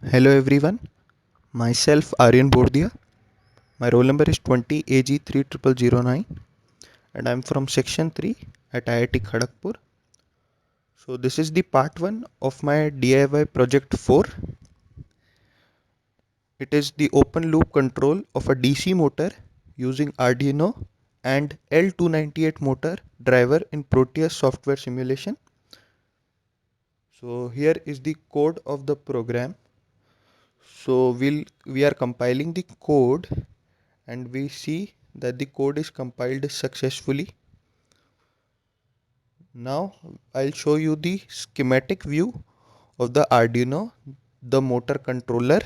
Hello everyone, myself Aryan Bordia. My roll number is 20 AG30009 and I'm from section 3 at IIT Kharagpur. So this is the part 1 of my DIY project 4. It is the open loop control of a DC motor using Arduino and L298 motor driver in Proteus software simulation. So here is the code of the program. So we are compiling the code and we see that the code is compiled successfully. Now I'll show you the schematic view of the Arduino, the motor controller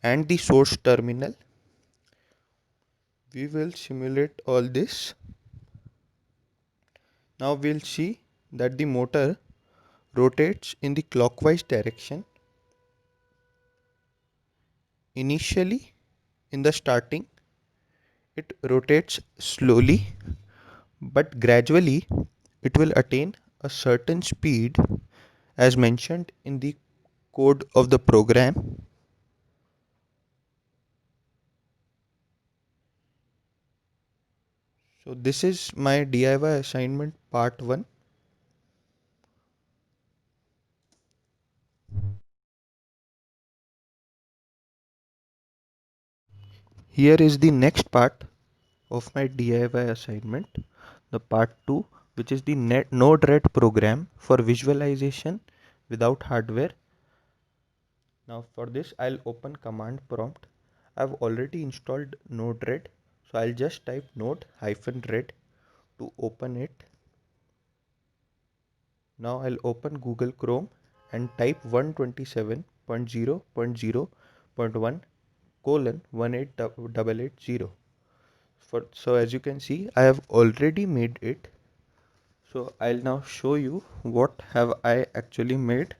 and the source terminal. We will simulate all this. Now we'll see that the motor rotates in the clockwise direction. Initially, in the starting, it rotates slowly, but gradually it will attain a certain speed as mentioned in the code of the program. So this is my DIY assignment part 1. Here is the next part of my DIY assignment, the part 2, which is the Node-RED program for visualization without hardware. Now for this I'll open command prompt. I've already installed Node-RED, so I'll just type node-red to open it. Now I'll open Google Chrome and type 127.0.0.1:18880. So as you can see, I have already made it. So I'll now show you what have I actually made.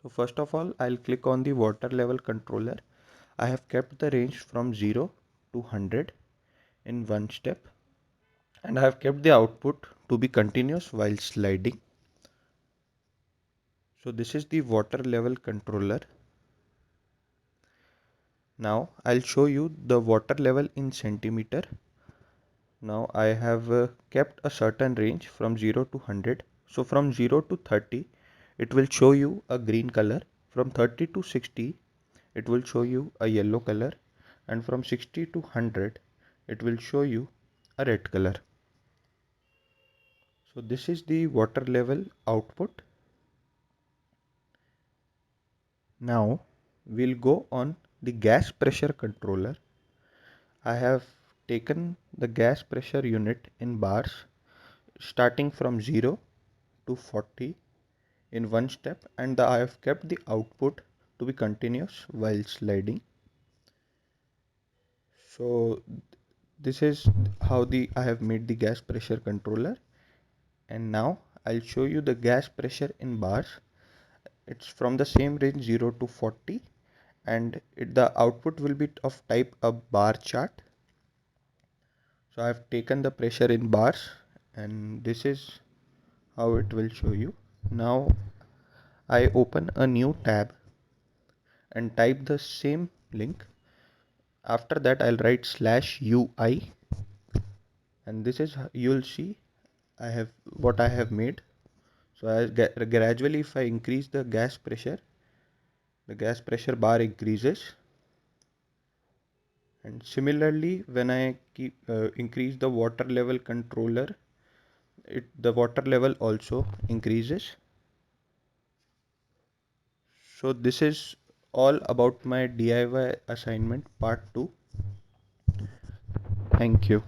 So first of all, I'll click on the water level controller. I have kept the range from 0 to 100 in one step, and I have kept the output to be continuous while sliding. So this is the water level controller. Now I'll show you the water level in centimeter. Now I have kept a certain range from 0 to 100. So from 0 to 30 it will show you a green color. From 30 to 60 it will show you a yellow color, and from 60 to 100 it will show you a red color. So this is the water level output. Now we'll go on the gas pressure controller. I have taken the gas pressure unit in bars starting from 0 to 40 in one step, and I have kept the output to be continuous while sliding. So this is how I have made the gas pressure controller, and now I'll show you the gas pressure in bars. It's from the same range 0 to 40, and the output will be of type a bar chart. So I've taken the pressure in bars, and this is how it will show you. Now I open a new tab and type the same link. After that I'll write /UI, and this is you'll see I have what I have made. So as gradually if I increase the gas pressure bar increases, and similarly when I keep increase the water level controller, the water level also increases. So this is all about my DIY assignment part 2. Thank you.